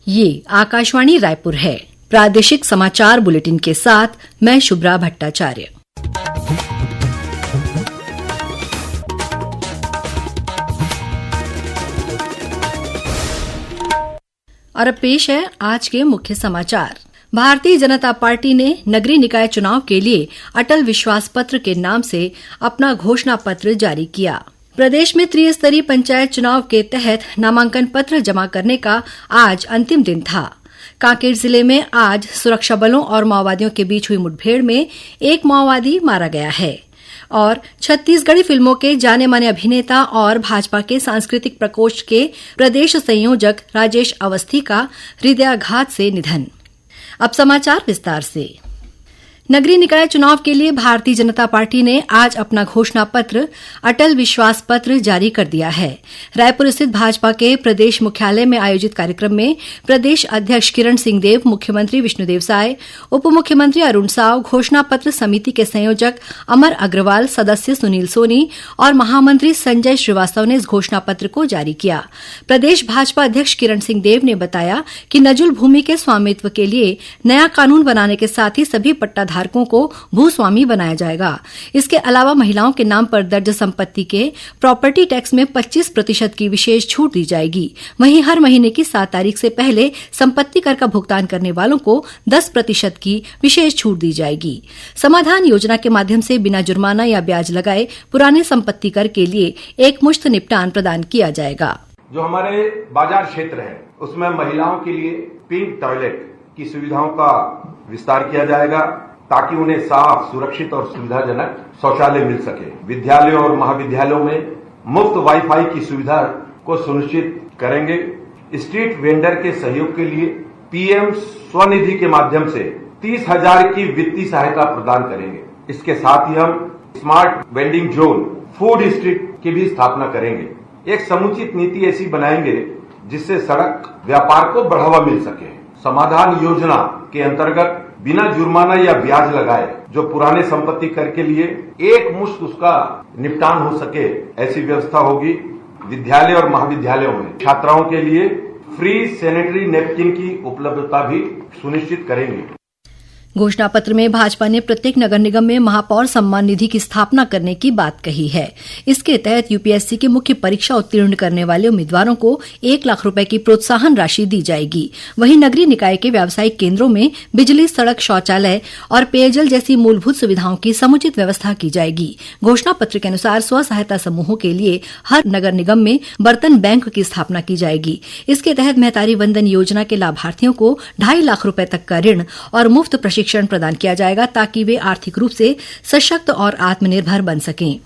ये आकाशवाणी रायपुर है। प्रादेशिक समाचार बुलेटिन के साथ मैं शुभ्रा भट्टाचार्य। और अब पेश है आज के मुख्य समाचार। भारतीय जनता पार्टी ने नगरीय निकाय चुनाव के लिए अटल विश्वास पत्र के नाम से अपना घोषणा पत्र जारी किया। प्रदेश में त्रिस्तरीय पंचायत चुनाव के तहत नामांकन पत्र जमा करने का आज अंतिम दिन था। कांकेर जिले में आज सुरक्षा बलों और माओवादियों के बीच हुई मुठभेड़ में एक माओवादी मारा गया है और छत्तीसगढ़ी फिल्मों के जाने माने अभिनेता और भाजपा के सांस्कृतिक प्रकोष्ठ के प्रदेश संयोजक राजेश अवस्थी का हृदयाघात से निधन। अब समाचार विस्तार से। नगरीय निकाय चुनाव के लिए भारतीय जनता पार्टी ने आज अपना घोषणा पत्र अटल विश्वास पत्र जारी कर दिया है। रायपुर स्थित भाजपा के प्रदेश मुख्यालय में आयोजित कार्यक्रम में प्रदेश अध्यक्ष किरण सिंहदेव, मुख्यमंत्री विष्णुदेव साय, उप मुख्यमंत्री अरुण साव, घोषणा पत्र समिति के संयोजक अमर अग्रवाल, सदस्य सुनील सोनी और महामंत्री संजय श्रीवास्तव ने इस घोषणा पत्र को जारी किया। प्रदेश भाजपा अध्यक्ष किरण सिंहदेव ने बताया कि नजुल भूमि के स्वामित्व के लिए नया कानून बनाने के साथ ही सभी पट्टा धारकों को भूस्वामी बनाया जाएगा। इसके अलावा महिलाओं के नाम पर दर्ज संपत्ति के प्रॉपर्टी टैक्स में 25% की विशेष छूट दी जाएगी। वहीं हर महीने की 7 तारीख से पहले संपत्ति कर का भुगतान करने वालों को 10% की विशेष छूट दी जाएगी। समाधान योजना के माध्यम से बिना जुर्माना या ब्याज लगाए पुराने संपत्ति कर के लिए एकमुश्त निपटान प्रदान किया जाएगा। जो हमारे बाजार क्षेत्र है उसमें महिलाओं के लिए पिंक टॉयलेट की सुविधाओं का विस्तार किया जाएगा ताकि उन्हें साफ, सुरक्षित और सुविधाजनक शौचालय मिल सके। विद्यालयों और महाविद्यालयों में मुफ्त वाईफाई की सुविधा को सुनिश्चित करेंगे। स्ट्रीट वेंडर के सहयोग के लिए पीएम स्वनिधि के माध्यम से 30,000 की वित्तीय सहायता प्रदान करेंगे। इसके साथ ही हम smart vending zone, food street की भी स्थापना करेंगे। एक समुचित नीति ऐसी बनाएंगे जिससे सड़क व्यापार को बढ़ावा मिल सके। समाधान योजना के अंतर्गत बिना जुर्माना या ब्याज लगाए जो पुराने संपत्ति कर के लिए एक मुश्त उसका निपटान हो सके, ऐसी व्यवस्था होगी। विद्यालय और महाविद्यालयों में छात्राओं के लिए फ्री सैनिटरी नैपकिन की उपलब्धता भी सुनिश्चित करेंगे। घोषणा पत्र में भाजपा ने प्रत्येक नगर निगम में महापौर सम्मान निधि की स्थापना करने की बात कही है। इसके तहत यूपीएससी की मुख्य परीक्षा उत्तीर्ण करने वाले उम्मीदवारों को 1 लाख रुपए की प्रोत्साहन राशि दी जाएगी। वहीं नगरीय निकाय के व्यावसायिक केंद्रों में बिजली, सड़क, शौचालय और पेयजल जैसी मूलभूत सुविधाओं की समुचित व्यवस्था की जाएगी। घोषणा पत्र के अनुसार स्व सहायता समूहों के लिए हर नगर निगम में बर्तन बैंक की स्थापना की जाएगी। इसके तहत महतारी वंदन योजना के लाभार्थियों को 2.5 लाख रुपए तक का ऋण और मुफ्त प्रशिक्षण प्रदान किया जाएगा ताकि वे आर्थिक रूप से सशक्त और आत्मनिर्भर बन सकें।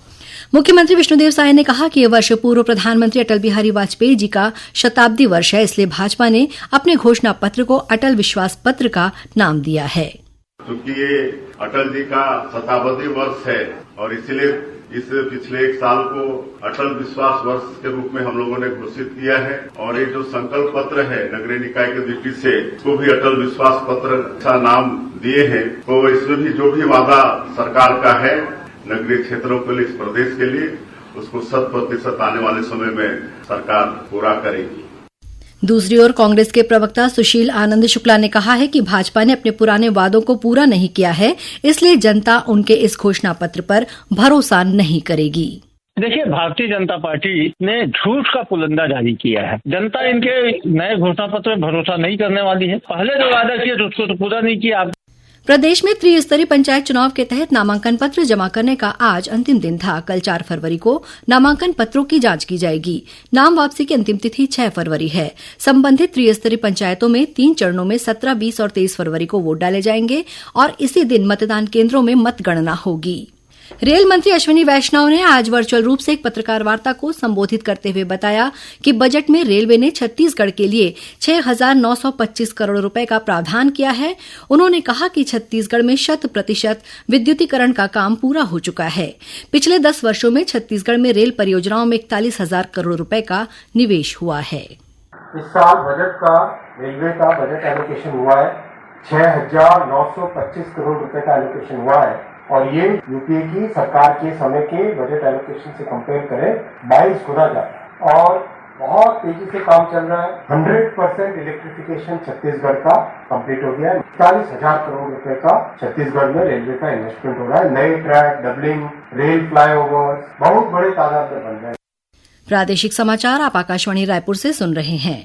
मुख्यमंत्री विष्णुदेव साय ने कहा कि यह वर्ष पूर्व प्रधानमंत्री अटल बिहारी वाजपेयी जी का शताब्दी वर्ष है, इसलिए भाजपा ने अपने घोषणा पत्र को अटल विश्वास पत्र का नाम दिया है। क्योंकि ये अटल जी का शताब्दी वर्ष है और इसलिए इस पिछले 1 साल को अटल विश्वास वर्ष के रूप में हम लोगों ने घोषित किया है। और ये जो संकल्प पत्र है नगरीय निकाय की दृष्टि से, इसको भी अटल विश्वास पत्र का नाम दिए हैं। तो इसमें भी जो भी वादा सरकार का है नगरीय क्षेत्रों के लिए, इस प्रदेश के लिए, उसको 100% आने वाले समय में सरकार पूरा करेगी। दूसरी ओर कांग्रेस के प्रवक्ता सुशील आनंद शुक्ला ने कहा है कि भाजपा ने अपने पुराने वादों को पूरा नहीं किया है, इसलिए जनता उनके इस घोषणा पत्र पर भरोसा नहीं करेगी। देखिए, भारतीय जनता पार्टी ने झूठ का पुलंदा जारी किया है। जनता इनके नए घोषणा पत्र में भरोसा नहीं करने वाली है। पहले जो वादा किया उसको तो पूरा नहीं किया। प्रदेश में त्रिस्तरीय पंचायत चुनाव के तहत नामांकन पत्र जमा करने का आज अंतिम दिन था। कल 4 फरवरी को नामांकन पत्रों की जांच की जाएगी। नाम वापसी की अंतिम तिथि 6 फरवरी है। संबंधित त्रिस्तरीय पंचायतों में 3 चरणों में 17, 20 और 23 फरवरी को वोट डाले जाएंगे और इसी दिन मतदान केंद्रों में मतगणना होगी। रेल मंत्री अश्विनी वैष्णव ने आज वर्चुअल रूप से एक पत्रकार वार्ता को संबोधित करते हुए बताया कि बजट में रेलवे ने छत्तीसगढ़ के लिए 6,925 करोड़ रुपए का प्रावधान किया है। उन्होंने कहा कि छत्तीसगढ़ में 100% विद्युतीकरण का काम पूरा हो चुका है। पिछले 10 वर्षों में छत्तीसगढ़ में रेल परियोजनाओं में 41,000 करोड़ रुपए का निवेश हुआ है। इस साल बजट का रेलवे का बजट एलोकेशन हुआ है, 6,925 करोड़ रुपए का एलोकेशन हुआ है और ये यूपीए की सरकार के समय के बजट एलोकेशन से कंपेयर करें 22 गुना ज्यादा। और बहुत तेजी से काम चल रहा है। 100% इलेक्ट्रिफिकेशन छत्तीसगढ़ का कंप्लीट हो गया है। 40,000 करोड़ रुपए का छत्तीसगढ़ में रेलवे का इन्वेस्टमेंट हो रहा है। नए ट्रैक, डबलिंग, रेल फ्लाईओवर बहुत बड़े तादाद में बन रहे हैं। प्रादेशिक समाचार आप आकाशवाणी रायपुर से सुन रहे हैं।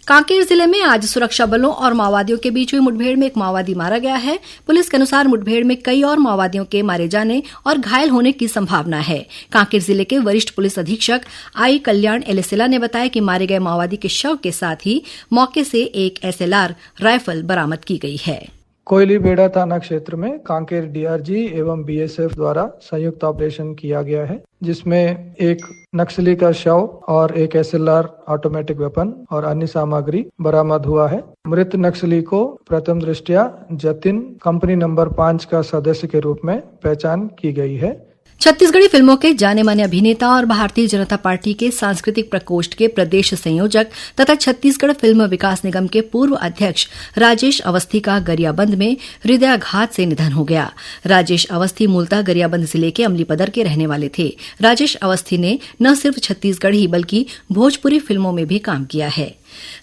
कांकेर जिले में आज सुरक्षा बलों और माओवादियों के बीच हुई मुठभेड़ में एक माओवादी मारा गया है। पुलिस के अनुसार मुठभेड़ में कई और माओवादियों के मारे जाने और घायल होने की संभावना है। कांकेर जिले के वरिष्ठ पुलिस अधीक्षक आई कल्याण एलेसेला ने बताया कि मारे गए माओवादी के शव के साथ ही मौके से एक SLR राइफल बरामद की गई है। कोयलीबेड़ा थाना क्षेत्र में कांकेर DRG एवं BSF द्वारा संयुक्त ऑपरेशन किया गया है, जिसमें एक नक्सली का शव और एक SLR ऑटोमेटिक वेपन और अन्य सामग्री बरामद हुआ है। मृत नक्सली को प्रथम दृष्टया जतिन कंपनी नंबर 5 का सदस्य के रूप में पहचान की गई है। छत्तीसगढ़ी फिल्मों के जाने माने अभिनेता और भारतीय जनता पार्टी के सांस्कृतिक प्रकोष्ठ के प्रदेश संयोजक तथा छत्तीसगढ़ फिल्म विकास निगम के पूर्व अध्यक्ष राजेश अवस्थी का गरियाबंद में हृदयाघात से निधन हो गया। राजेश अवस्थी मूलतः गरियाबंद जिले के अमलीपदर के रहने वाले थे। राजेश अवस्थी ने न सिर्फ छत्तीसगढ़ी बल्कि भोजपुरी फिल्मों में भी काम किया है।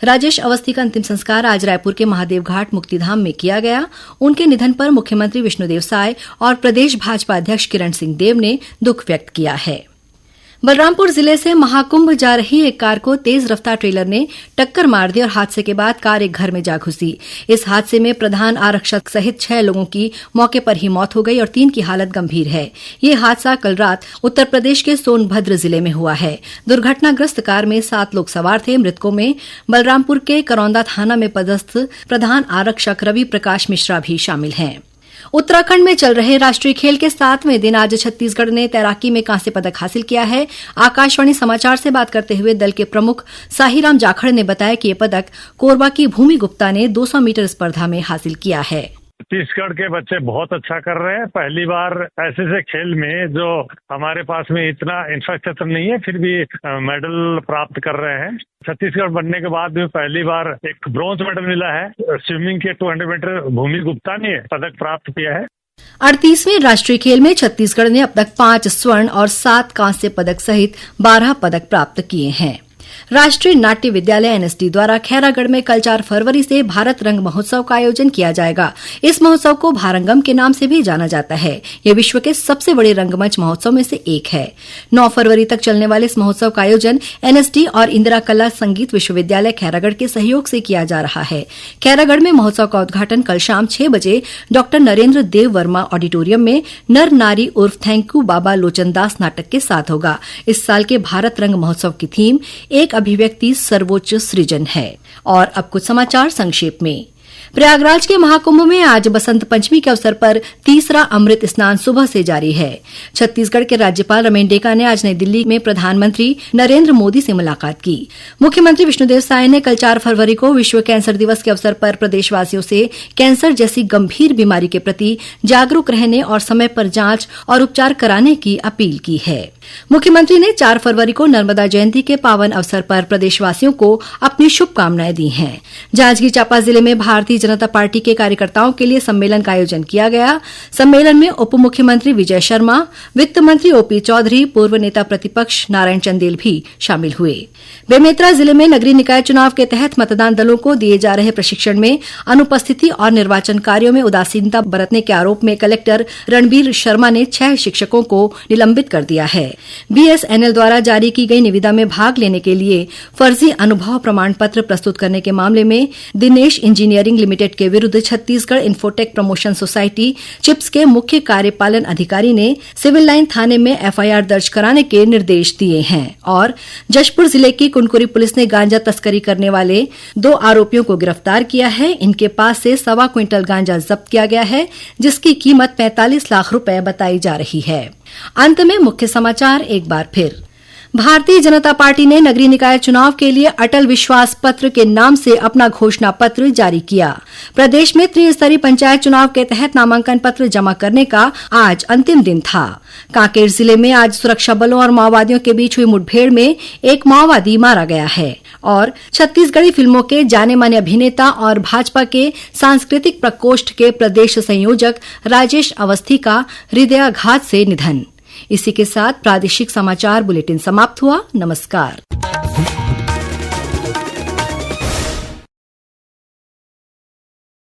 राजेश अवस्थी का अंतिम संस्कार आज रायपुर के महादेवघाट मुक्तिधाम में किया गया। उनके निधन पर मुख्यमंत्री विष्णुदेव साय और प्रदेश भाजपा अध्यक्ष किरण सिंह देव ने दुख व्यक्त किया है। बलरामपुर जिले से महाकुंभ जा रही एक कार को तेज रफ्तार ट्रेलर ने टक्कर मार दी और हादसे के बाद कार एक घर में जा घुसी। इस हादसे में प्रधान आरक्षक सहित 6 लोगों की मौके पर ही मौत हो गई और 3 की हालत गंभीर है। ये हादसा कल रात उत्तर प्रदेश के सोनभद्र जिले में हुआ है। दुर्घटनाग्रस्त कार में 7 लोग सवार थे। मृतकों में बलरामपुर के करौंदा थाना में पदस्थ प्रधान आरक्षक रवि प्रकाश मिश्रा भी शामिल हैं। उत्तराखंड में चल रहे राष्ट्रीय खेल के 7वें दिन आज छत्तीसगढ़ ने तैराकी में कांस्य पदक हासिल किया है। आकाशवाणी समाचार से बात करते हुए दल के प्रमुख साहीराम जाखड़ ने बताया कि ये पदक कोरबा की भूमि गुप्ता ने 200 मीटर स्पर्धा में हासिल किया है। छत्तीसगढ़ के बच्चे बहुत अच्छा कर रहे हैं। पहली बार ऐसे खेल में जो हमारे पास में इतना इंफ्रास्ट्रक्चर नहीं है, फिर भी मेडल प्राप्त कर रहे हैं। छत्तीसगढ़ बनने के बाद में पहली बार एक ब्रॉन्ज मेडल मिला है। स्विमिंग के 200 मीटर भूमि गुप्ता ने पदक प्राप्त किया है। 38वें राष्ट्रीय खेल में छत्तीसगढ़ ने अब तक 5 स्वर्ण और 7 कांस्य पदक सहित 12 पदक प्राप्त किए हैं। राष्ट्रीय नाट्य विद्यालय NSD द्वारा खैरागढ़ में कल 4 फरवरी से भारत रंग महोत्सव का आयोजन किया जाएगा। इस महोत्सव को भारंगम के नाम से भी जाना जाता है। यह विश्व के सबसे बड़े रंगमंच महोत्सव में से एक है। 9 फरवरी तक चलने वाले इस महोत्सव का आयोजन NSD और इंदिरा कला संगीत विश्वविद्यालय खैरागढ़ के सहयोग से किया जा रहा है। खैरागढ़ में महोत्सव का उद्घाटन कल शाम 6 बजे डॉ नरेंद्र देव वर्मा ऑडिटोरियम में नर नारी उर्फ थैंक्यू बाबा लोचनदास नाटक के साथ होगा। इस साल के भारत रंग महोत्सव की थीम एक अभिव्यक्ति सर्वोच्च सृजन है। और अब कुछ समाचार संक्षेप में। प्रयागराज के महाकुंभ में आज बसंत पंचमी के अवसर पर तीसरा अमृत स्नान सुबह से जारी है। छत्तीसगढ़ के राज्यपाल रमेन डेका ने आज नई दिल्ली में प्रधानमंत्री नरेंद्र मोदी से मुलाकात की। मुख्यमंत्री विष्णुदेव साय ने कल 4 फरवरी को विश्व कैंसर दिवस के अवसर पर प्रदेशवासियों से कैंसर जैसी गंभीर बीमारी के प्रति जागरूक रहने और समय पर जांच और उपचार कराने की अपील की है। मुख्यमंत्री ने 4 फरवरी को नर्मदा जयंती के पावन अवसर पर प्रदेशवासियों को अपनी शुभकामनाएं दी हैं। जांजगीर चांपा जिले में भारतीय जनता पार्टी के कार्यकर्ताओं के लिए सम्मेलन का आयोजन किया गया। सम्मेलन में उप मुख्यमंत्री विजय शर्मा, वित्त मंत्री OP चौधरी, पूर्व नेता प्रतिपक्ष नारायण चंदेल भी शामिल हुए। बेमेतरा जिले में नगरीय निकाय चुनाव के तहत मतदान दलों को दिए जा रहे प्रशिक्षण में अनुपस्थिति और निर्वाचन कार्यों में उदासीनता बरतने के आरोप में कलेक्टर रणबीर शर्मा ने 6 शिक्षकों को निलंबित कर दिया है। BSNL द्वारा जारी की गई निविदा में भाग लेने के लिए फर्जी अनुभव प्रमाण पत्र प्रस्तुत करने के मामले में दिनेश इंजीनियरिंग लिमिटेड के विरुद्ध Chhattisgarh infotech promotion society chips के मुख्य कार्यपालन अधिकारी ने सिविल लाइन थाने में FIR दर्ज कराने के निर्देश दिए हैं। और जशपुर जिले की कुनकुरी पुलिस ने गांजा तस्करी करने वाले 2 आरोपियों को गिरफ्तार किया है। इनके पास से 1.25 क्विंटल गांजा जब्त किया गया है, जिसकी कीमत 45 लाख रुपए बताई जा रही है। अंत में मुख्य समाचार एक बार फिर। भारतीय जनता पार्टी ने नगरीय निकाय चुनाव के लिए अटल विश्वास पत्र के नाम से अपना घोषणा पत्र जारी किया। प्रदेश में त्रिस्तरीय पंचायत चुनाव के तहत नामांकन पत्र जमा करने का आज अंतिम दिन था। कांकेर जिले में आज सुरक्षा बलों और माओवादियों के बीच हुई मुठभेड़ में एक माओवादी मारा गया है। और छत्तीसगढ़ी फिल्मों के जाने माने अभिनेता और भाजपा के सांस्कृतिक प्रकोष्ठ के प्रदेश संयोजक राजेश अवस्थी का हृदयाघात से निधन। इसी के साथ प्रादेशिक समाचार बुलेटिन समाप्त हुआ। नमस्कार।